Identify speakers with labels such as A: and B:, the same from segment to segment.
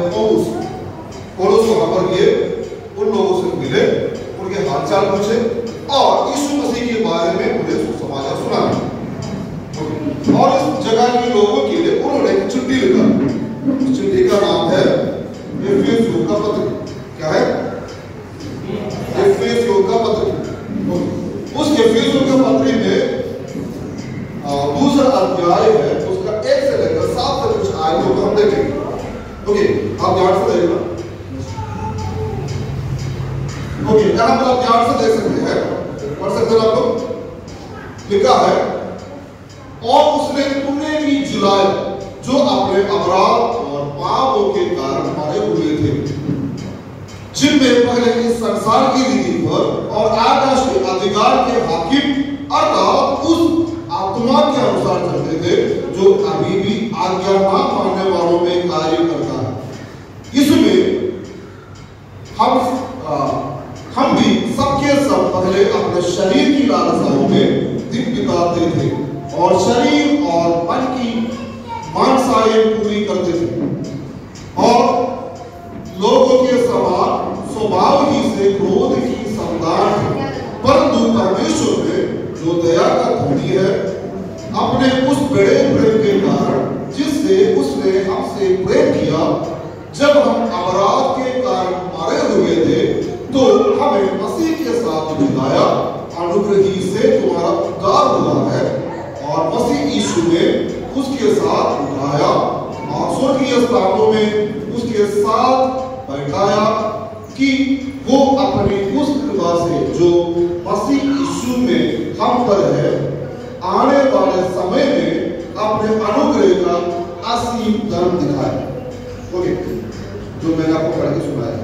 A: पौलुस को खबर किए, उन लोगों से मिले, उनके हालचाल पूछे और यीशु मसीह के बारे में उन्हें सुसमाचार सुनाया। और इस जगह के लोगों के लिए उन्होंने एक चिट्ठी लिखा। इस चिट्ठी का नाम है एफिसियों का पत्र। क्या है? एफिसियों का पत्र। उस एफिसियों के पत्र में दूसरा अध्याय है, उसका 1 से लेकर 7 तक कुछ आयतों को हम देखेंगे। ओके, आप ध्यान से देखना। ओके, यहाँ पर आप ध्यान से देख सकते हैं, पढ़ सकते हैं आप लोग। लिखा है, और उसने तुम्हें भी जिलाया जो अपने अपराध और पापों के कारण मरे हुए थे, जिनमें पहले इस संसार की रीति पर और आकाश के अधिकार के हाकिम अर्थात उस आत्मा के अनुसार चलते थे जो अभी भी आज्ञा ना मानने वालों में कार्य करता है। इसमें हम भी सबके सब पहले अपने शरीर की लालसाओं में दिन बिताते थे और शरीर और मन की मानसाएं पूरी करते थे और लोगों के समान स्वभाव ही से क्रोध की संतान है। परंतु परमेश्वर ने जो दया का धनी है, अपने उस बड़े प्रेम के कारण जिससे उसने हमसे प्रेम किया, जब हम अपराध के कारण मारे हुए थे तो हमें मसीह के साथ जिलाया। अनुग्रह ही से तुम्हारा उद्धार हुआ है और मसीह यीशु ने उसके साथ उठाया और स्वर्गीय स्थानों में उसके साथ बैठाया कि वो अपनी उस कृपा से जो मसीह यीशु में हम पर है, आने वाले समय में अपने अनुग्रह का असीम धर्म दिखाए। ओके, जो मैंने आपको पढ़ के सुनाया,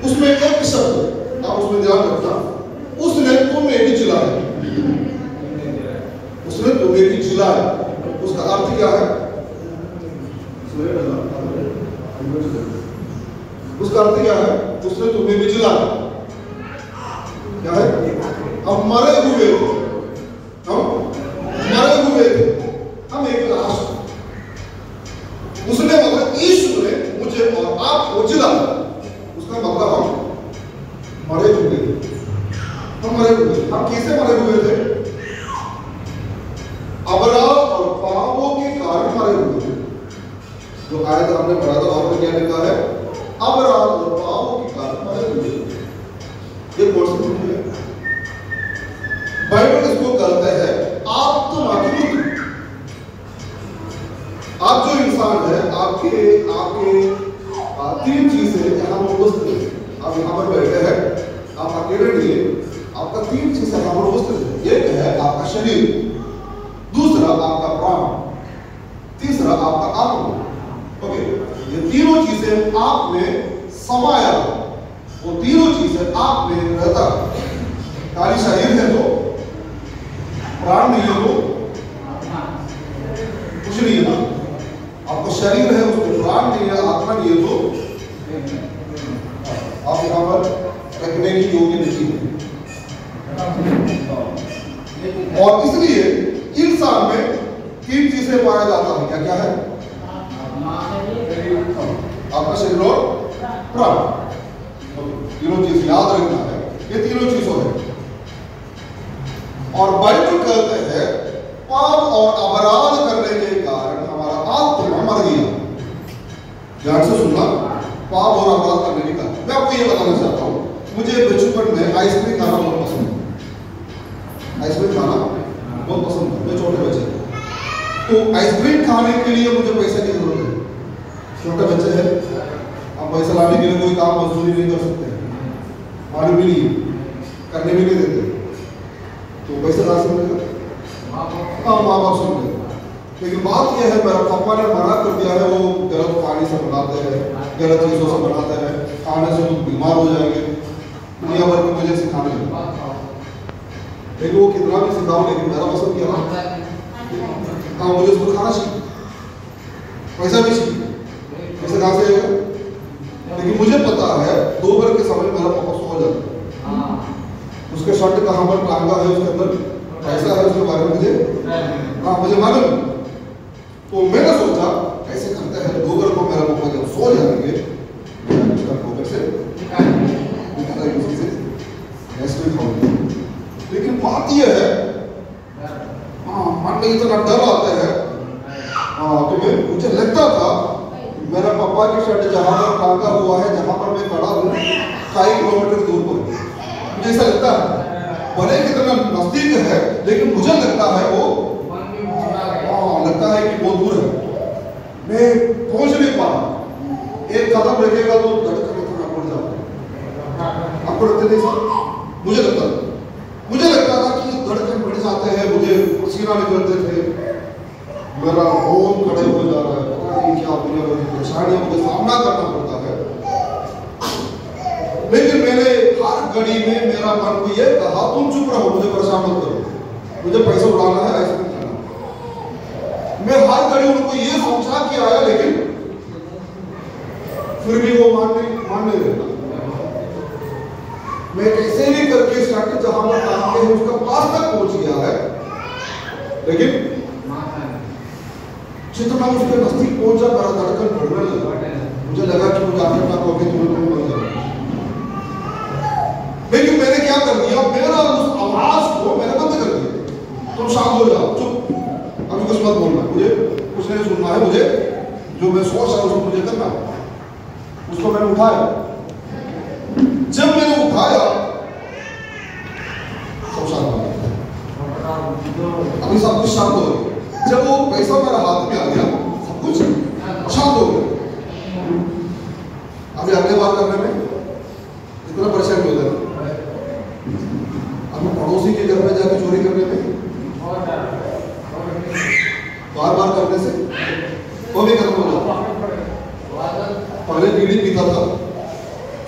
A: उसमें एक शब्द आप उसमें ध्यान रखना, उसने तुम्हें भी जिलाया। उसने तुम्हें भी जिलाया, उसका अर्थ क्या है? उसका अर्थ क्या है? उसने तुम्हें भी जिलाया। क्या है? हम मरे हुए थे, हम एक लाश। उसने मतलब यीशु ने मुझे और आपको जिलाया। उसका मतलब हम मरे हुए थे। हम कैसे मरे हुए थे? अपराध और पापों के कारण मरे हुए थे। जो आयत हमने पढ़ा था, वहां पर क्या लिखा है? अपराध और पापों के कारण मरे हुए थे। ये पोर्शन है, बाइबल इसको कहता है आत्मा की मृत्यु। आप जो इंसान है, आपके तीन चीजें यहाँ पर उपस्थित है। आप यहाँ पर बैठे हैं, आप अकेले नहीं है, आपका तीन चीजें यहाँ पर उपस्थित है। एक है आपका शरीर, दूसरा आपका प्राण, तीसरा आपका आत्मा। ओके, ये तीनों चीजें आप में समाया, वो तीनों चीजें आप में रहता है। खाली शरीर है तो प्राण नहीं है, तो कुछ नहीं है ना। आपका शरीर है, उसमें प्राण नहीं है, आत्मा नहीं है, तो आप यहाँ पर रखने की योग्य नहीं है। और इसलिए इंसान में तीन चीजें पाया जाता है। क्या क्या है? आपका शरीर और प्राण। तीनों चीज याद रखना है, ये तीनों चीजों है। और बाइबल कहते हैं पाप और अपराध करने के कारण हमारा आत्मा मर गया। ध्यान से सुनना, पाप और अपराध करने के कारण। मैं आपको ये बताना चाहता हूँ, मुझे बचपन में आइसक्रीम खाना बहुत पसंद है। आइसक्रीम खाना बहुत पसंद है। मैं छोटे बच्चे तो आइसक्रीम खाने के लिए मुझे पैसे की जरूरत है। छोटे बच्चे हैं, आप पैसा लाने के लिए कोई काम मजदूरी नहीं कर सकते, मालूम भी नहीं, करने भी नहीं देते, तो पैसा कहाँ से मिलेगा? हाँ, माँ बाप सुन लेते। लेकिन बात यह है, मेरा पापा ने मना कर दिया है, वो गलत पानी से बनाते हैं, गलत चीजों से बनाते हैं, खाने से तुम बीमार हो जाएंगे। दुनिया भर में मुझे सिखाने लगा, लेकिन वो कितना भी सिखाओ, लेकिन मेरा पसंद क्या है? हाँ, मुझे उसको खाना चाहिए, पैसा भी चाहिए। पैसा कहाँ से आएगा? लेकिन मुझे पता है दोपहर के समय मेरा पापा सो जाता है, उसके शर्ट कहाँ पर टांगा है, उसके अंदर पैसा है, उसके बारे में मुझे मुझे मालूम। तो मैंने सोचा हाँ, तो मुझे लगता था मेरा पापा की शेड जहाँ पर टांगा हुआ है, जहाँ पर मैं खड़ा हूँ, 2 किलोमीटर दूर पर मुझे ऐसा लगता है। भले कितना नजदीक है, लेकिन मुझे लगता है वो लगता है कि बहुत दूर है, मैं पहुंच नहीं पा रहा। एक कदम रखेगा तो धड़कन इतना बढ़ जाता है। आपको लगता नहीं सर? मुझे लगता था कि धड़कन बढ़ जाते हैं, मुझे पसीना निकलते थे, मेरा खून खड़े हो जा रहा है, पता नहीं क्या दुनिया भर की परेशानियों का सामना करना पड़ता है। लेकिन मैंने हर घड़ी में मेरा मन को ये कहा, तुम चुप रहो, मुझे परेशान मत करो, मुझे पैसा उड़ाना है, ऐसा नहीं करना। मैं हर घड़ी उनको ये सोचा कि आया, लेकिन फिर भी वो मान नहीं देता। मैं कैसे भी करके स्टार्ट जहां पर काम के उसका पास तक पहुंच गया है, लेकिन जितना उसके नजदीक पहुंचा मेरा धड़कन बढ़ने लगा। मुझे लगा कि मुझे आखिर ना कहोगे तुम्हें बंद करो। लेकिन मैंने क्या कर दिया, मेरा उस आवाज को मैंने बंद कर दिया। तुम शांत हो जाओ, चुप, अभी कुछ मत बोलना, मुझे कुछ नहीं सुनना है, मुझे जो मैं सोच रहा हूं उसको मुझे करना है। उसको मैंने उठाया। जब मैंने उठाया सब शांत हो गया। अभी सब कुछ शांत हो गया। जब वो पैसा मेरा हाथ में आ गया, सब कुछ शांत हो गया। अभी अगले बार करने में इतना परेशान हो जाए, अब पड़ोसी के घर में जाकर चोरी करने में बार बार करने से वो भी खत्म हो जाता। पहले बीड़ी पीता था,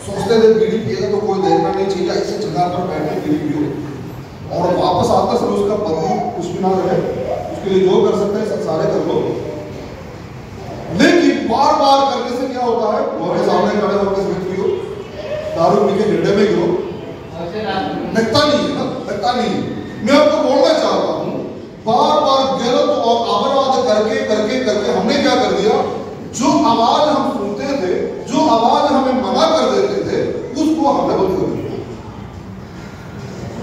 A: सोचते थे बीड़ी पिएगा तो कोई देखना नहीं चाहिए, ऐसे जगह पर बैठ के बीड़ी पियो, और वापस आता समय उसका बदबू कुछ भी ना रहे, उसके लिए जो कर सकते हैं सब सारे कर लो। लेकिन बार बार करने से क्या होता है, वो के सामने खड़े होकर सिगरेट पियो, दारू पी के गड्ढे में गिरो, लगता नहीं है ना, लगता नहीं है। मैं आपको बोलना चाहता हूँ, बार बार गलत और अपराध करके करके करके हमने क्या कर दिया, जो आवाज हम सुनते थे, जो आवाज हमें मना कर देते थे, उसको हमने बंद कर दिया।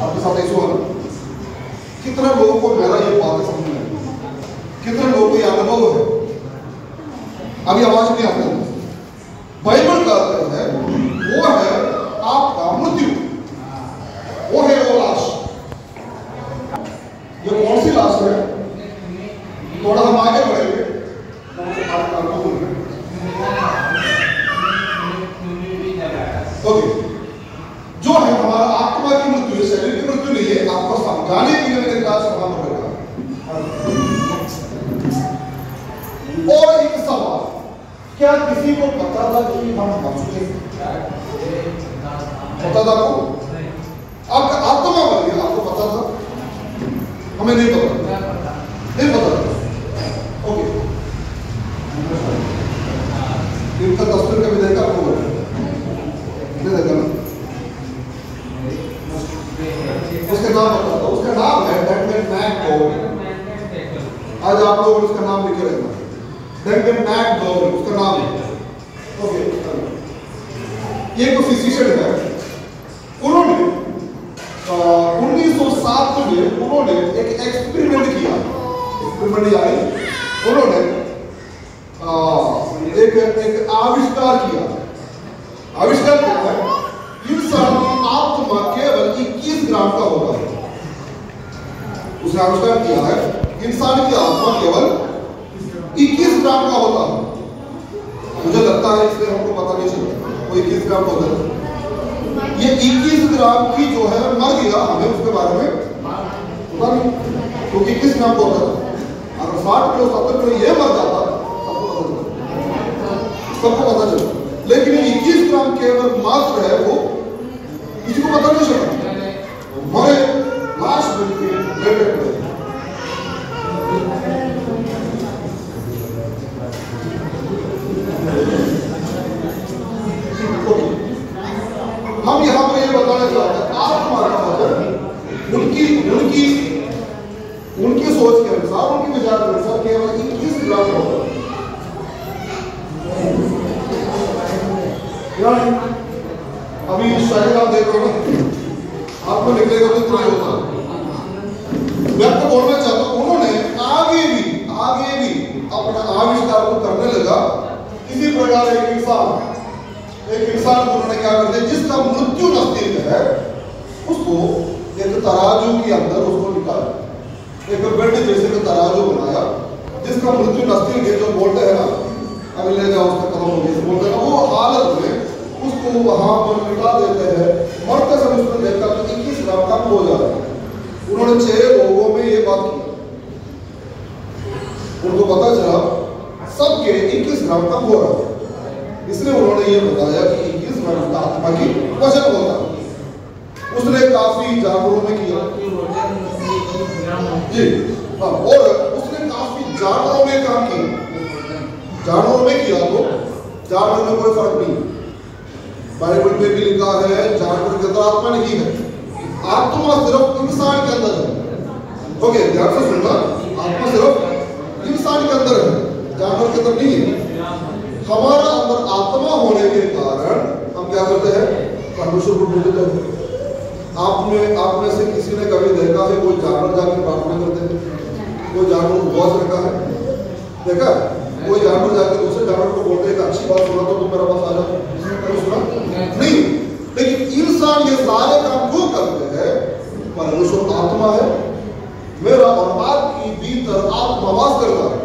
A: आपके साथ ऐसा हुआ? कितने लोगों को मेरा ये बात समझ में आई, कितने लोगों को ये अनुभव है? अभी आवाज नहीं आती। बाइबल कहता है वो है आपका मृत्यु, वो है वो लाश। ये कौन सी लाश है? थोड़ा हम आगे बढ़ेंगे, ओके। जो है हमारा आत्मा की मृत्यु, शरीर की मृत्यु नहीं है। आपको समझाने के लिए मैंने कहा सवाल पड़ेगा। और एक सवाल, क्या किसी को पता था कि हम मर चुके हैं? पता था आपको? आपका आत्मा मर गया, आपको पता था? हमें नहीं पता, नहीं पता। ओके, इनका तस्वीर कभी देखा आपको? नहीं देखा ना? उसका नाम पता था, उसका नाम है डैगमन मैकडॉवेल। आज आप लोग उसका नाम लिखे रहना, डैगमन मैकडॉवेल उसका नाम है। ओके, ये एक फिजिशियन है। उन्होंने 1907 में उन्होंने एक एक्सपेरिमेंट किया। एक्सपेरिमेंट यानी उन्होंने एक आविष्कार किया। आविष्कार क्या है? इंसान की आत्मा केवल 21 ग्राम का होता है। उसने आविष्कार किया है इंसान की आत्मा केवल 21 ग्राम का होता है। मुझे लगता है इसलिए हमको पता नहीं चलता वो 21 ग्राम होता है। ये 21 ग्राम की जो है मर गया, हमें उसके बारे में पता नहीं, क्योंकि 21 ग्राम का होता था। अगर 60 किलो 70 किलो ये मर जाता सबको पता चलता। लेकिन 21 ग्राम केवल मात्र है, वो किसी को पता नहीं चला। मरे लाश बन के लेटे पड़े। हम यहाँ पर ये बताना चाहते हैं आत्मा का मतलब उनकी सोच के अनुसार, उनके विचार के अनुसार केवल 21 ग्राम होता है। अभी शरीर आप देख रहे हो ना, आपको निकलेगा तो इतना होता है। मैं आपको बोलना चाहता हूं, उन्होंने आगे भी अपना आविष्कार को करने लगा। इसी प्रकार एक इंसान को उन्होंने क्या कर दिया, जिसका मृत्यु नजदीक है उसको एक तराजू के अंदर उसको निकाला, एक बेड जैसे का तराजू बनाया, जिसका मृत्यु नजदीक है, जो बोलते हैं ना अभी ले जाओ उसका कदम हो गया बोलते हैं ना, वो हालत में उसको वहां पर मिटा देते हैं। मरते समय उसने देखा तो 21 ग्राम कम हो जा रहा है। उन्होंने 6 लोगों में ये बात की, उनको पता चला सबके 21 ग्राम कम हो रहा है, इसलिए उन्होंने ये बताया कि 21 ग्राम का आत्मा की वजन होता है। उसने काफी जानवरों में किया जी, हाँ, और उसने काफी जानवरों में काम किया। जानवरों में किया तो जानवर में कोई फर्क नहीं, बाइबल में भी लिखा है जानवर के अंदर आत्मा नहीं है, आत्मा सिर्फ इंसान के अंदर है। ओके, ध्यान से सुनना, आत्मा सिर्फ इंसान के अंदर है, जानवर के अंदर नहीं है। हमारा अंदर आत्मा होने के कारण हम क्या करते हैं, परमेश्वर को पूजते हैं। आप में से किसी ने कभी देखा है कोई जानवर जाकर प्रार्थना करते हैं, कोई जानवर उपवास रखा है, देखा? कोई जानवर जाकर दूसरे जानवर को बोलते हैं कि अच्छी बात सुना तो तुम मेरा पास आ जाओ, सुना नहीं। लेकिन इंसान ये सारे काम क्यों करते हैं? परमेश्वर आत्मा है, मेरा और आपकी भीतर आत्मा वास करता है।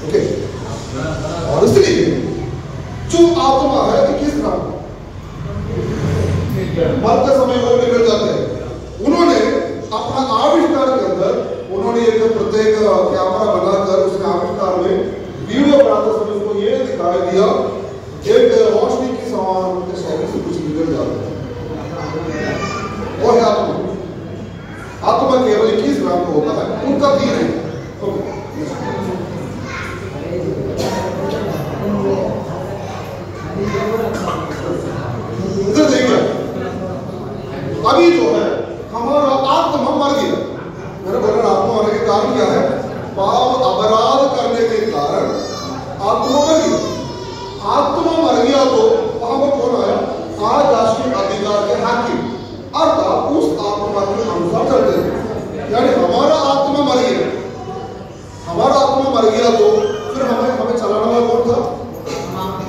A: ओके, और इसलिए जो आत्मा है कि किस नाम मरते समय वो बिगड़ जाते हैं। उन्होंने अपना आविष्कार के अंदर उन्होंने एक प्रत्येक कैमरा बनाकर उसके आविष्कार में वीडियो बनाते समय उसको ये दिखाई दिया, एक रोशनी की समान उनके शरीर से कुछ बिगड़ जाता है। वो है आत्मा। आत्मा केवल 21 ग्राम का होता है, उनका 3 है। इधर देखिए, अभी जो है हमारा आत्मा मर गया। मेरे बोलने आत्मा होने के कारण क्या है? पाप अपराध करने के कारण आत्मा मर गया। आत्मा मर गया तो वहां पर कौन आया? आकाश के अधिकार के हाकिम, अर्थात उस आत्मा के अनुसार चलते हैं। यानी हमारा आत्मा मर गया, हमारा आत्मा मर गया तो फिर हमें चलाने वाला कौन था?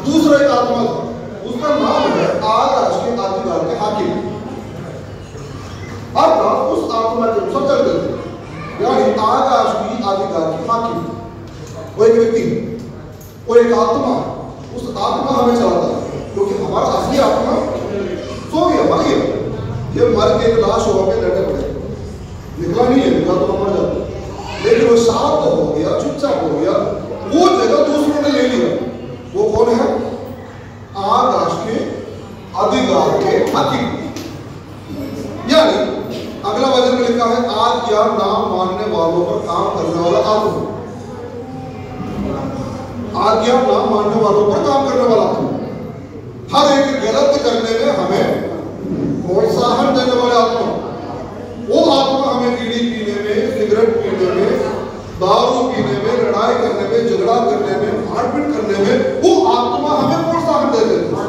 A: दूसरा एक आत्मा था, उसका नाम है आकाश के अधिकार के हाकिम, अर्थात उस आत्मा के अनुसार चलते थे। यानी आकाश की अधिकार की हाकिम, वो एक व्यक्ति, वो एक आत्मा, उस आत्मा हमें चलाता है, क्योंकि हमारा असली आत्मा सो गया, मर गया। ये मर के एक लाश होकर लेटे पड़े, निकला नहीं है, निकला तो मर जाता। लेकिन वो शांत हो गया, चुपचाप हो गया, वो जगह दूसरों ने ले लिया। वो कौन है? आकाश के अधिकार के हाकिम। यानी अगला वचन में लिखा है आज्ञा नाम मानने वालों पर काम करने वाला आत्मा। आज्ञा नाम मानने वालों पर काम करने वाला आत्मा, हर एक गलत करने में हमें प्रोत्साहन देने वाले आत्मा। वो आत्मा हमें बीड़ी पीने में, सिगरेट पीने में, दारू पीने में, लड़ाई करने में, झगड़ा करने में, मारपीट करने में, वो आत्मा हमें प्रोत्साहन दे देती है।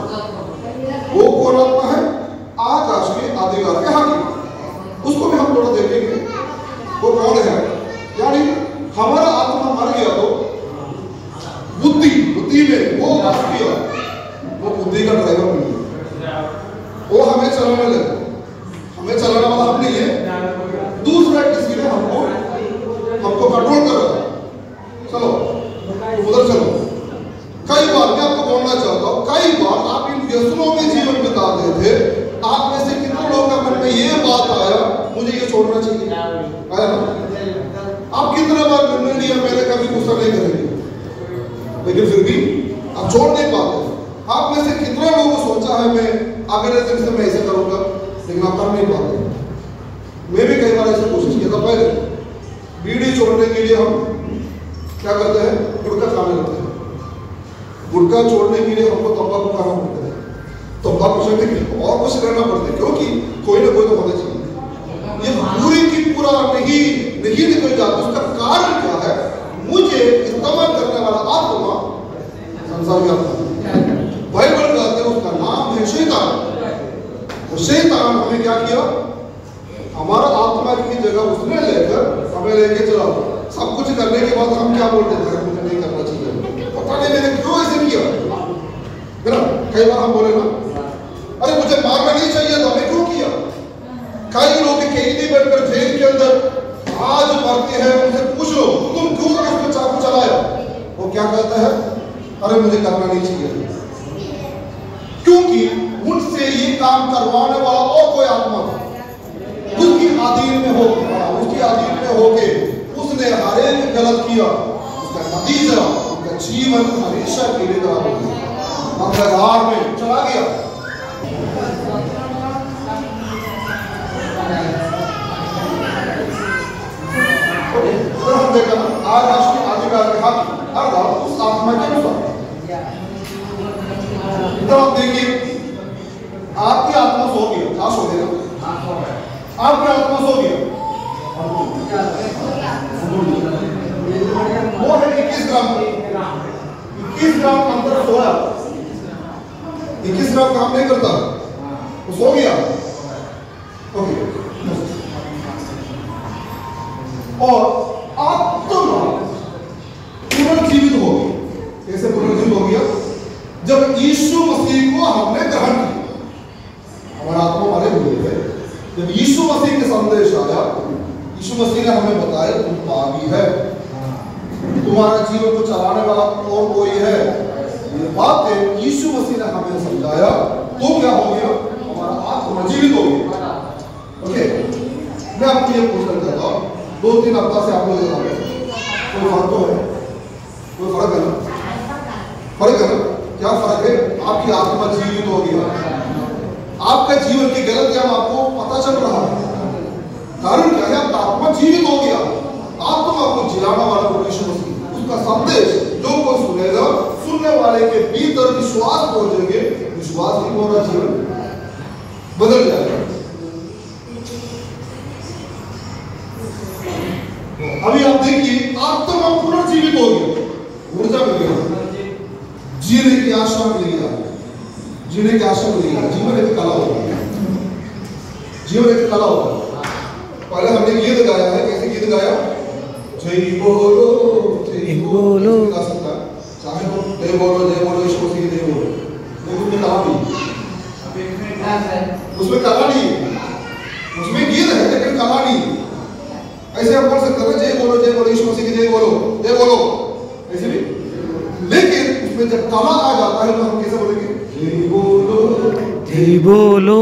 A: वो कौन आत्मा है? आकाश के अधिकार के हाकिम। उसको भी हम थोड़ा देखेंगे वो कौन है। यानी हमारा आत्मा मर गया तो बुद्धि में वो किया, वो बुद्धि का ड्राइवर बन गया, वो हमें चलाने लगा। हमें चलाने वाला हम नहीं है, दूसरा किसी ने हमको कंट्रोल कर रहा है। चलो उधर चलो। कई बार मैं आपको बोलना चाहता हूँ, कई बार आप इन व्यसनों में जीवन बिताते थे। आप में से कितने लोगों का मन में ये बात आया मुझे ये छोड़ना चाहिए? आया ना? आप कितने बार निर्णय लिया मैंने कभी गुस्सा नहीं करेंगे, लेकिन फिर भी आप छोड़ नहीं पाते। आप में से कितने लोगों को सोचा है मैं अगले दिन से मैं ऐसे करूंगा, लेकिन आप कर नहीं पाते। मैं भी कई बार ऐसे कोशिश किया था। पहले बीड़ी छोड़ने के लिए हम क्या करते हैं? गुटखा खाने लगते हैं। गुटखा छोड़ने के लिए हमको तंबाकू खाना पड़ता है, तंबाकू छोड़ने के लिए और कुछ करना पड़ता है, क्योंकि कोई ना कोई तो होना चाहिए। ये पूरी की पूरा नहीं निकल जाता। उसका कारण क्या है? मुझे इस्तेमाल करने वाला आत्मा संसार में आता है। बाइबल कहते हैं उसका नाम है शैतान। और शैतान हमें क्या किया? हमारा आत्मा की जगह उसने लेकर हमें लेके चला। सब कुछ करने के बाद हम क्या बोलते हैं? पता नहीं मैंने क्यों ऐसे किया, है ना। कई बार हम बोले ना, अरे मुझे मारना नहीं चाहिए था, मैं क्यों किया। कई लोग कैदी बनकर जेल के अंदर आज मरते हैं, उनसे पूछ लो तुम क्यों उसको चाकू चलाया, वो क्या कहता है, अरे मुझे करना नहीं चाहिए, क्योंकि उनसे ये काम करवाने वाला और कोई आत्मा था, उसकी अधीन में होके उसने हर एक गलत किया, उसका नतीजा उसका जीवन हमेशा के लिए खराब हो गया, अंधकार में चला गया। हम देखा आज राष्ट्रीय अधिकार के हाथ उस आत्मा के अनुसार, तो आप देखिए आपकी आत्मा सो गई, क्या सो गया, आपकी आत्मा सो गया, वो है 21 ग्राम अंदर सोया, 21 ग्राम काम नहीं करता, वो सो गया। ओके, और आत्मा पुनर्जीवित हो गई। कैसे पुनर्जीवित हो गया, जब यीशु मसीह को हमने ग्रहण किया, हमारा आत्मा मरे हुए थे, जब यीशु मसीह के संदेश आया, यीशु मसीह ने हमें बताया तुम पापी है, तुम्हारा जीवन को चलाने वाला और कोई है, ये बातें यीशु मसीह ने हमें समझाया, तो क्या हो गया, हमारा आत्मा जीवित हो गया। ओके, मैं आपको ये क्वेश्चन करता हूं, 2-3 हफ्ता से आप लोग कोई फर्क तो है, कोई फर्क है ना, फर्क है ना, क्या फर्क है, आपकी आत्मा जीवित हो गया, आपका जीवन की गलतियां आपको पता चल रहा है, कारण क्या है, आपका आत्मा जीवित हो गया, आत्मा आपको जिलाने वाला यीशु मसीह, उसका संदेश जो कोई सुनेगा, सुनने वाले के भीतर विश्वास पहुंचेंगे, विश्वास ही पूरा जीवन बदल जाएगा। अभी आप देखिए आत्मा पुनर्जीवित हो गया, ऊर्जा मिल गया, जीने की आशा मिल गया, जीने की आशा मिल गया। जीवन एक कला होता है, जीवन एक कला होता है। पहले हमने गीत गाया है, कैसे गीत गाया, जय बोलो गा सकता है, चाहे तो जय बोलो यीशु मसीह जय बोलो, लेकिन उसमें कला नहीं, उसमें कला नहीं, उसमें गीत है लेकिन कला नहीं। ऐसे आप बोल सकते हैं जय बोलो यीशु मसीह की जय बोलो ऐसे भी, लेकिन उसमें जब कला आ जाता है तो हम कैसे बोलेंगे, जय बोलो।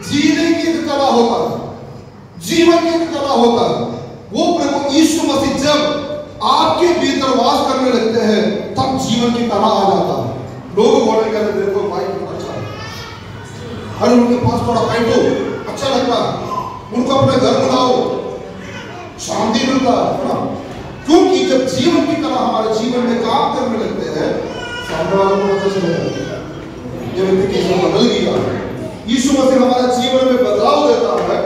A: जीने की एक कला होता है, जीवन की एक कला होता है, वो प्रभु यीशु मसीह जब आपके भीतर वास करने लगते हैं तब जीवन की कला आ जाता है। लोग बोलेंगे देखो भाई अच्छा है, अरे उनके पास थोड़ा बैठो अच्छा लगता है, उनको अपने घर बुलाओ, शांति मिलता है ना, क्योंकि जब जीवन की कला हमारे जीवन में काम करने लगते हैं, सामने वालों को पता चलेगा ये व्यक्ति कैसे बदल गया। यीशु मसीह हमारे जीवन में बदलाव देता है,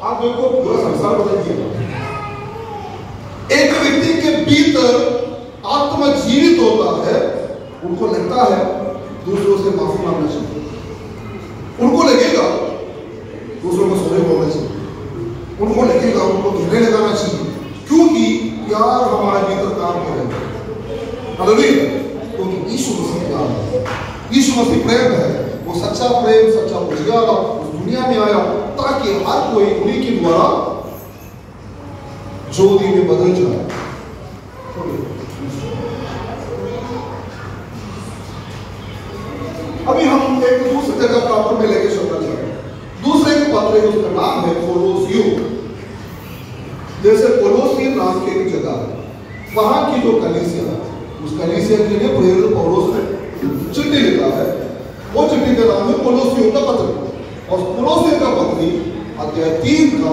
A: आप देखो पूरा संसार बदल गया। एक व्यक्ति के भीतर आत्मा जीवित होता है, उनको लगता है दूसरों से माफी मांगना चाहिए, उनको लगेगा दूसरों को सॉरी बोलना चाहिए, उनको लगेगा उनको गले लगाना चाहिए, क्योंकि प्यार हमारे भीतर काम करेगा। हालेलुया, क्योंकि यीशु मसीह प्यार है, यीशु मसीह प्रेम है, वो सच्चा प्रेम, सच्चा उजियारा उस दुनिया में आया ताकि हर कोई उन्हीं के द्वारा ज्योति में बदल जाए। अभी हम एक दूसरी जगह प्रॉपर में लेके चलना चाहेंगे, दूसरे के पत्र उसका नाम है कोलोसियो। जैसे कोलोसी नाम की एक जगह है, वहां की जो कलीसिया है, उस कलीसिया के लिए प्रेरित पौलुस ने चिट्ठी लिखा है, वो चिट्ठी का नाम है कोलोसियो का पत्र, और कोलोसियो का पत्री अध्याय 3 का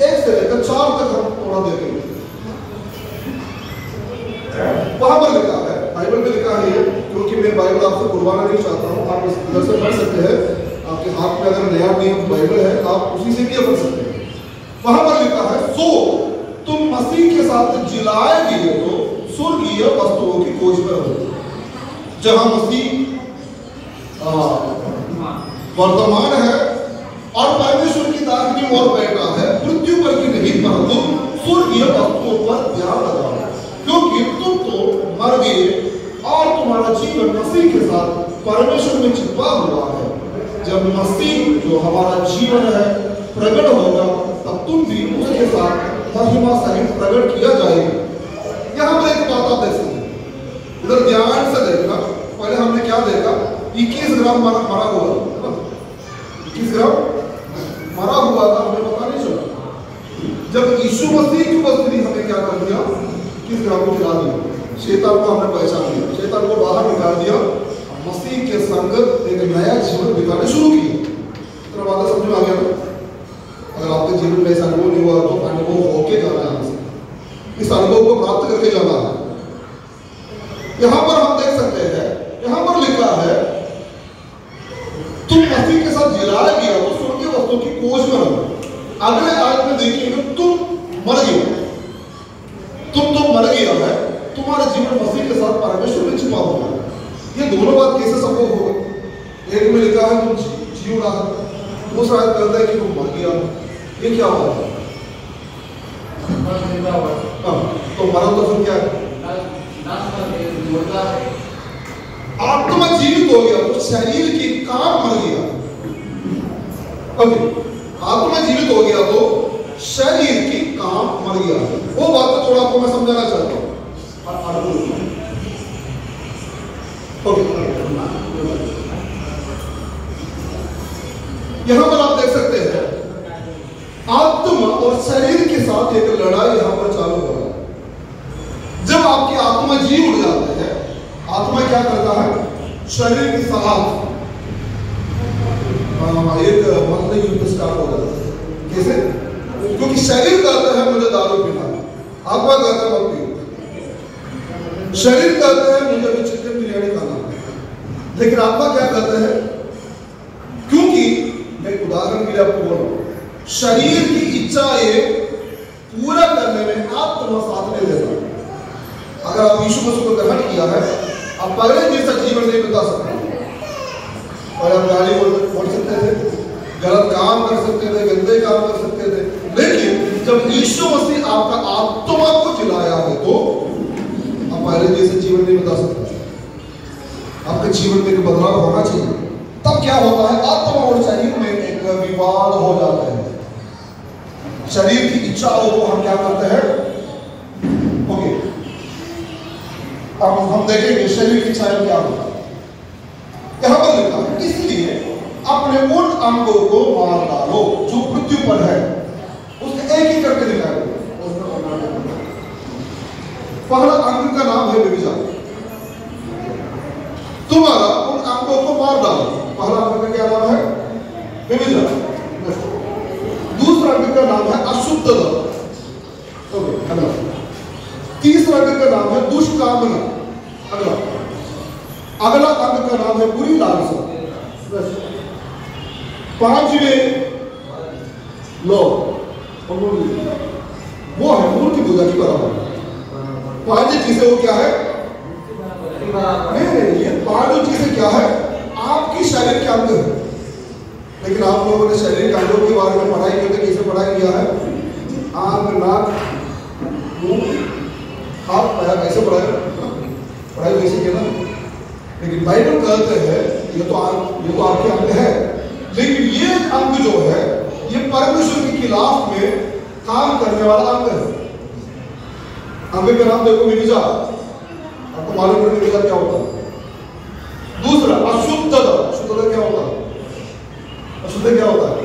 A: 1 से लेकर 4 तक हम थोड़ा देखेंगे। वहां पर लिखा है, बाइबल में लिखा है, क्योंकि मैं बाइबल आपसे बुलवाना नहीं चाहता हूं, आप इस तरह से पढ़ सकते हैं, आपके हाथ में अगर नया नियम बाइबल है आप उसी से भी पढ़ सकते हैं। वहां पर लिखा है, सो तुम मसीह के साथ जिलाए गए तो स्वर्गीय वस्तुओं की खोज में रहो, जहां मसीह वर्तमान है और परमेश्वर की दाहिनी ओर बैठा है, मृत्यु पर की नहीं परंतु स्वर्गीय वस्तुओं पर ध्यान लगाओ, क्योंकि तुम तो मर गए और तुम्हारा जीवन मसीह के साथ परमेश्वर में छिपा हुआ है। जब मसीह जो हमारा जीवन है प्रकट होगा, तब तुम भी उसके साथ महिमा सहित प्रकट किया जाएगा। यहाँ पर एक बात आप देख सकते हैं, इधर ध्यान से देखना। पहले हमने क्या देखा, 21 ग्राम मरा हुआ, 21 ग्राम मरा हुआ था, हमें पता नहीं चला। जब यीशु मसीह की उपस्थिति हमें क्या कर दिया, 21 ग्राम को खिला दिया, शैतान को हमने पहचान लिया, शैतान को बाहर निकाल दिया, मसीह के संग एक नया जीवन बिताने शुरू किया। इतना बात समझ में आ गया ना? अगर आपके जीवन में ऐसा अनुभव नहीं हुआ तो अनुभव होके जाना है, इस अनुभव को प्राप्त करके जाना है। यहां पर हम देख सकते हैं, यहां पर लिखा है तुम मसीह के साथ जिलाया गया तो स्वर्गीय वस्तु की खोज में रहो। अगले आयत में देखिएगा तुम मर गए, तुम तो मर गया है, तुम्हारा जीवन मसीह के साथ परमेश्वर में छिपा हुआ है। ये दोनों बात कैसे संभव होगा? एक में लिखा है तुम जी रहा है, दूसरा आयत कहता है कि तुम मर गया। ये क्या बात है? तो मरा तो फिर क्या है? आत्मा जीवित हो गया तो शरीर की काम मर गया। ओके, आत्मा जीवित हो गया तो शरीर की काम मर गया। वो बात तो थोड़ा आपको मैं समझाना चाहता हूं। यहां पर आप देख सकते हैं आत्मा और शरीर के साथ एक लड़ाई यहां पर चालू हो रहा है। जब आपकी आत्मा जी उड़ जाते हैं, आत्मा क्या करता है? शरीर के साथ एक मतलब युद्ध स्टार्ट हो जाता है। कैसे? क्योंकि शरीर कहता है मुझे दारू पीना, आत्मा कहता है मत पियो। शरीर कहता है मुझे भी चिकन बिरयानी खाना, लेकिन आत्मा क्या कहता है? क्योंकि मैं उदाहरण के लिए आपको बोल रहा हूं, शरीर की इच्छाएं पूरा करने में आत्मा साथ नहीं देता। अगर आप यीशु मसीह को ग्रहण किया है, आप पहले जैसा जीवन नहीं बिता सकते। और आप गाली बोल सकते थे, गलत काम कर सकते थे, गंदे काम कर सकते थे, लेकिन जब यीशु मसीह आपका आत्मा को जिलाया है तो आप पहले जैसे जीवन नहीं बिता सकते। आपके जीवन में एक बदलाव होना चाहिए। तब क्या होता है? आत्मा और शरीर में एक विवाद हो जाता है। शरीर की इच्छाओं को हम क्या करते हैं? ओके, अब हम देखेंगे शरीर की इच्छाएं क्या होता है। यहां पर लिखा है इसलिए अपने उन अंगों को मार डालो जो मृत्यु पर है। उसने एक ही करके दिखाया। पहला अंग का नाम है व्यभिचार। तुम्हारा उन अंगों को मार डालो। पहला अंग का क्या नाम है? व्यभिचार। दूसरा अंग का नाम है अशुद्धता। ओके, अगला। तीसरा अंग का नाम है दुष्कामना। अगला अंग का नाम है बुरी लालसा। पांचवें लोग वो है मूर्ति पूजा की बराबर। पांच चीजें वो क्या है? नहीं, ये पांच चीजें क्या है? आपकी शरीर के अंग है। लेकिन आप लोगों ने शरीर के अंगों के बारे में पढ़ाई करते कैसे पढ़ाई किया है? आंख, नाक, मुंह, हाथ, पैर, ऐसे पढ़ाई कैसे किया ना? लेकिन बाइबल कहते हैं ये तो आपके अंग है, लेकिन ये अंग जो है ये परमेश्वर के खिलाफ में काम करने वाला अंग है। अंग का नाम देखो व्यभिचार। आपको मालूम है व्यभिचार क्या होता है? दूसरा अशुद्धता। अशुद्धता क्या होता है? अशुद्ध क्या होता है?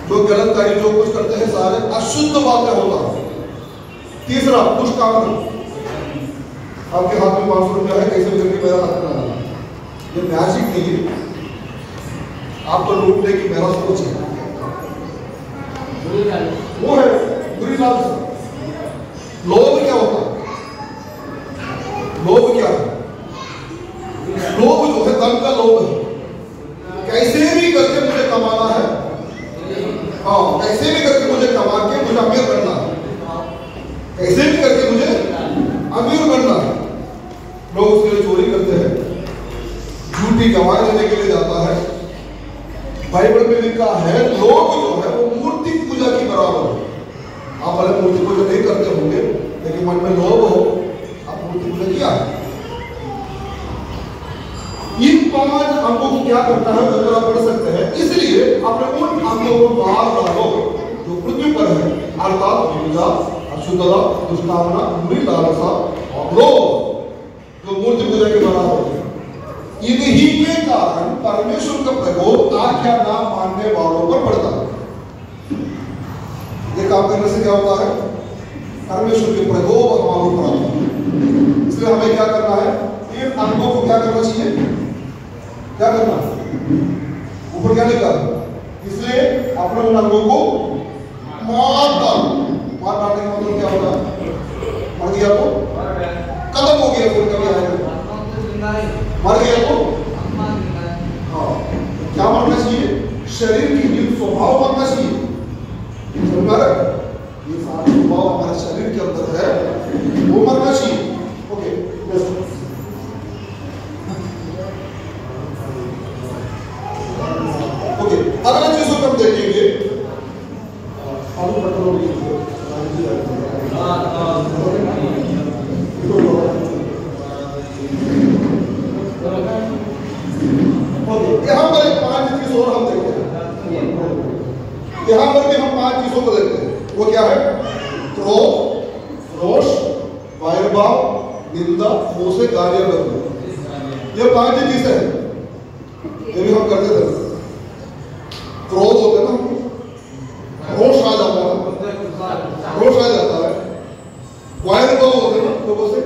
A: जो गलत कार्य जो कुछ करते हैं सारे अशुद्ध बातें होता है। तीसरा दुष्कामना। आपके हाथ में 500 रुपया है, कैसे भी करके मेरा हाथ में आना। ये मैजिक नहीं है, आपको लूटने की मेरा सोच है। वो है बुरी लालसा। लोभ क्या होता है? लोभ क्या है? लोभ जो है धन का लोभ है। कैसे भी करके मुझे कमाना है। हाँ, कैसे भी करके मुझे कमा के मुझे अमीर बनना है। कैसे भी करके मुझे अमीर बनना है। लोग उसके लिए चोरी करते हैं, झूठी गवाही देने के लिए जाता है। बाइबल में लिखा है लोग जो है वो मूर्ति पूजा की बराबर है। आप भले मूर्ति पूजा नहीं करते होंगे, लेकिन मन में लोभ हो, आप मूर्ति पूजा किया है। पांच अंगों को क्या करता है अगर आप पढ़ सकते हैं, इसलिए अपने उन अंगों को बाहर डालो जो पृथ्वी पर है, अर्थात हिंसा, अशुद्धता, दुष्कामना, बुरी लालसा और लोभ जो मूर्ति पूजा के बराबर है। इन्हीं के कारण परमेश्वर का प्रकोप आज्ञा ना मानने वालों पर पड़ता है। ये काम करने से क्या होता है? परमेश्वर के प्रकोप हमारे ऊपर आता है। इसलिए हमें क्या करना है? इन अंगों को क्या करना चाहिए? क्या करना? ऊपर क्या लिखा है? इसलिए अपने उन अंगों को मार डालो। मार डालने का मतलब क्या होता है? मर गया तो खत्म हो गया, फिर कभी आएगा। मर गया तो हाँ, क्या मरना चाहिए? शरीर की जीव स्वभाव मरना चाहिए। समझ रहे? ये सारा स्वभाव हमारे शरीर के अंदर है, वो मरना चाहिए। ओके, ओके, अगले चीजों को हम देखेंगे। यहाँ पर एक पांच चीज और हम देखते हैं। यहाँ पर भी हम पांच चीजों को देखते हैं। वो क्या है? क्रोध, रोष, वैरभाव, निंदा, मुंह से गालियां करना। ये पांच ही चीजें हैं, ये भी हम करते थे। क्रोध होते ना, रोष आ जाता है, रोष आ जाता है। वैरभाव होते ना, लोगों से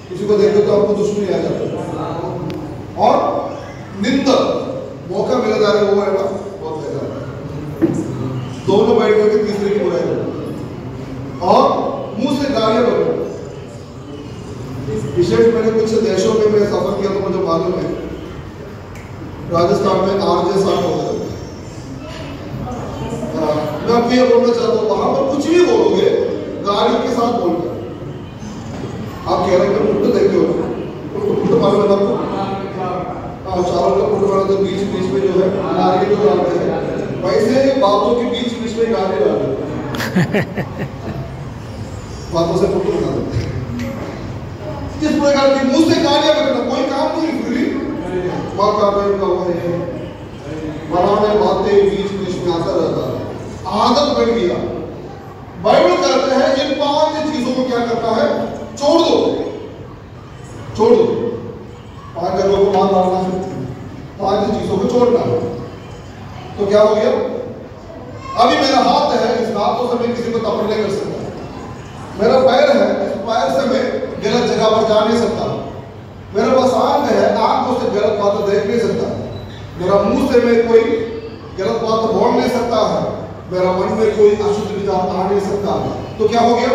A: किसी को देखते तो आपको दुश्मनी आ जाती है। और निंदा, मौका मिला जा रहा है, वो है ना बहुत बेकार है। दोनों बैठ करके तीसरे की बुराई करना और मुंह से गालियां बकना। विशेष मैंने कुछ देशों में मैं सफर किया तो मुझे मालूम है, राजस्थान में आरजे साहब होता है। मैं आपको ये बोलना चाहता हूँ, वहां पर कुछ भी बोलोगे गाड़ी के साथ बोलकर। आप कह रहे हैं पुट देखते हो, पुट मालूम है आपको? हाँ, चावल का पुट बना तो बीच बीच में जो है नारियल को डालते हैं, वैसे बातों के बीच बीच में गाली डालते हैं। बातों से पुट बना देते हैं। इस प्रकार की मुंह से गालियां बकना, कोई काम नहीं फ्री माँ का बहन का हुआ है, बनाने बातें बीच बीच में आता रहता है, आदत बन गया। बाइबल कहते हैं इन पांच चीजों को क्या करता है? छोड़ दो, छोड़ दो। पांच जगहों को मान डालना है, पांच चीजों को छोड़ना है। तो क्या हो गया? अभी मेरा हाथ है, इस हाथों से मैं किसी को तपड़ नहीं कर सकता। मेरा पैर है, इस पैर से मैं गलत जगह पर जा नहीं सकता। मेरे पास आंख है, आंखों से गलत बात देख नहीं सकता। मेरा मुंह से मैं कोई गलत बात बोल नहीं सकता है। मेरा मन में कोई अशुद्ध विचार आ नहीं सकता। तो क्या हो गया?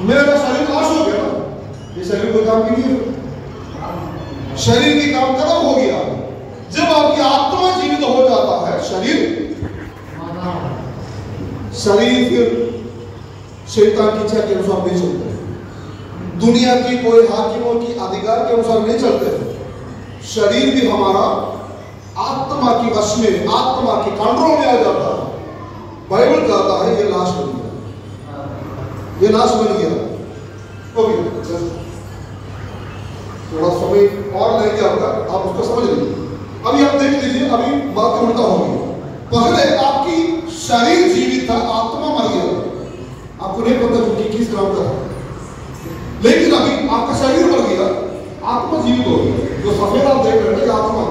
A: मेरा शरीर नाश हो गया ना, ये शरीर कोई काम की नहीं है। शरीर की काम खत्म हो गया। जब आपकी आत्मा जीवित हो जाता है, शरीर फिर शैतान की इच्छा के अनुसार नहीं चलते, दुनिया की कोई हाकिमों की अधिकार के अनुसार नहीं चलते। शरीर भी हमारा आत्मा की वश में, आत्मा के कंट्रोल में आ जाता है। बाइबल कहता है ये लाश बन गया, ये लाश बन गया। ओके, थोड़ा समय और लेंगे आपका, आप उसको समझ लीजिए। अभी आप देख लीजिए, अभी बात उल्टा होगी। पहले आपकी शरीर जीवित था, आत्मा मर गया। आपको नहीं पता कि किस ग्राम का है, लेकिन अभी आपका शरीर मर गया, आत्मा जीवित हो गई। जो सफेद आप देख रहे हैं ना, आत्मा,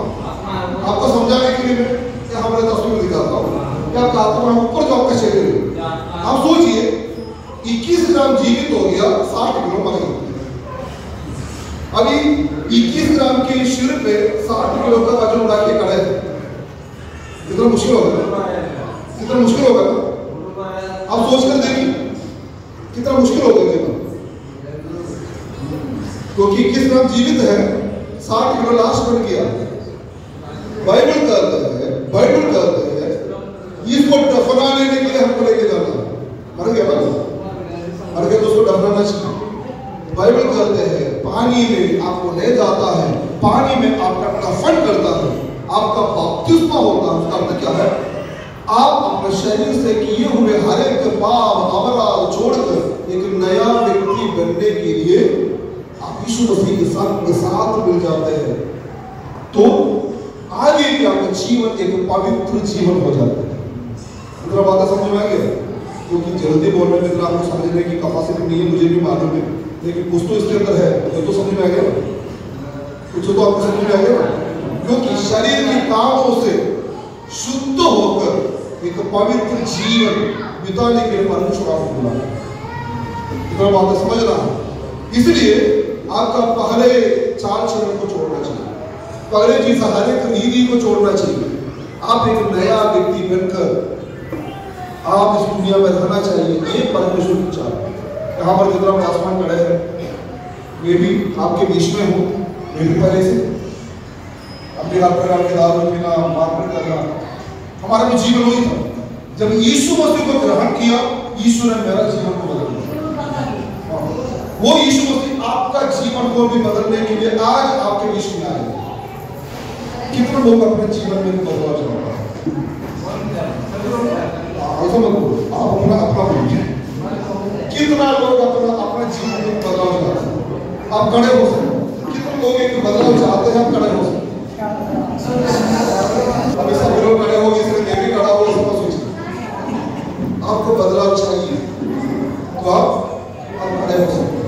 A: आपको समझाने के लिए मैं हमारे तस्वीर दिखाता हूँ। क्या आपका आत्मा ऊपर जो आपका शरीर है, आप सोचिए 21 ग्राम जीवित हो गया, 60 किलो मर गया। अभी 21 ग्राम के सिर पे 60 किलो का वजन उठा के खड़े हैं, कितना मुश्किल होगा, कितना मुश्किल होगा ना? आप सोचकर देखिए कितना मुश्किल होगा जीवन। क्योंकि 21 ग्राम जीवित है, 60 किलो लाश बन गया। बाइबल कहते हैं इसको दफना लेने के लिए हमको लेके जाना। मर गया ना, मर गया तो उसको दफनाना चाहिए। बाइबल कहते हैं पानी में आपको ले जाता है, पानी में आपका दफन करता है, आपका बपतिस्मा होता है। उसका मतलब क्या है? आप अपने शरीर से किए हुए हर एक पाप अपराध छोड़कर एक नया व्यक्ति बनने के लिए आप यीशु मसीह के साथ मिल जाते हैं। तो आगे भी आपका जीवन एक पवित्र जीवन हो जाता है। इतना बात समझ में आ गया? क्योंकि जल्दी बोलने में इतना आपको समझने की कैपेसिटी नहीं है, मुझे भी मालूम है, लेकिन कुछ तो इसके अंदर है, तो समझ में आ गया ना? कुछ तो आपको समझ में आ गया ना? क्योंकि शरीर के कामों से शुद्ध होकर एक पवित्र जीवन बिताने के लिए परमेश्वर आपको बुलाता है। इतना बात समझना है। इसलिए आपका पहले चाल चलन को छोड़ना चाहिए, पहले चीज हर एक रीति को छोड़ना चाहिए। आप एक नया व्यक्ति बनकर आप इस दुनिया में रहना चाहिए, ये परमेश्वर की चाल है। यहाँ पर जितना मैं आसमान खड़े हैं, मैं भी आपके बीच में हूँ, मैं भी पहले से अपने हाथ पर आपके दारू पीना, मारपीट करना, हमारा भी जीवन वही था। जब यीशु मसीह को ग्रहण किया, यीशु ने मेरा जीवन को बदल दिया। वो यीशु मसीह आपका जीवन को भी बदलने के लिए आज आपके बीच में आए। कितने लोग अपने जीवन में बदलाव चाहते हैं? ऐसा मत बोलो, आप अपना बोलिए। कितना लोग अपना जीवन में बदलाव चाहते हैं? आप खड़े हो सकते हैं। कितने लोग एक बदलाव चाहते हैं? आप खड़े हो सकते हैं। अब सब लोग खड़े हो, इसलिए मैं भी खड़ा हो, सब सोचिए। आपको बदलाव चाहिए तो आप खड़े हो सकते हैं।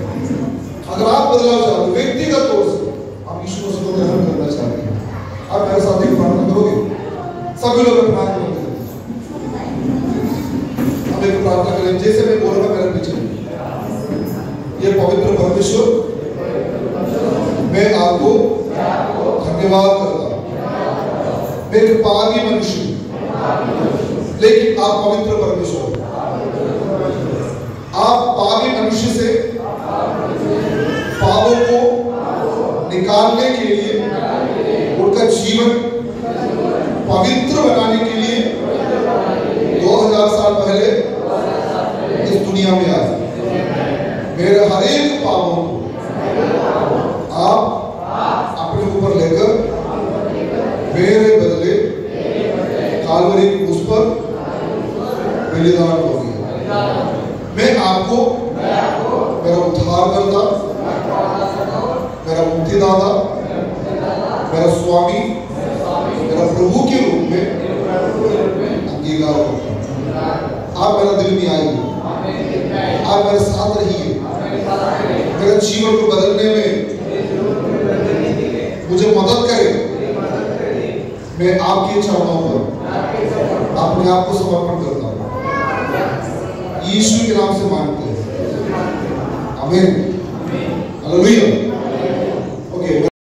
A: अगर आप बदलाव चाहते हैं व्यक्तिगत तौर से, आप यीशु मसीह को ग्रहण करना चाहते हैं, आप मेरे साथ एक प्रार्थना करोगे? सभी लोग प्रार्थना करेंगे। हम एक प्रार्थना करें, जैसे मैं बोलूंगा मेरे पीछे। ये पवित्र परमेश्वर, मैं आपको धन्यवाद करता हूँ। मैं एक पापी मनुष्य हूँ, लेकिन आप पवित्र परमेश्वर। आप पापी मनुष्य से पापों को निकालने के लिए, उनका जीवन पवित्र बनाने के लिए 2000 साल पहले इस दुनिया में आए। मेरे हर एक पापों को आप अपने ऊपर लेकर मेरे बदले कालवरी की उस पर बलिदान हो गया। मैं आपको मेरा उद्धारकर्ता, मेरा मुक्तिदाता, मेरा स्वामी, मेरा प्रभु के रूप में अंगीकार करता हूँ। आप मेरा दिल में आइए, आप मेरे साथ रहिए, मेरे जीवन को बदलने में मुझे मदद करें। मैं आपके चरणों पर अपने आप को समर्पण करता हूँ। यीशु के नाम से मांगते हैं, आमीन, हालेलुया।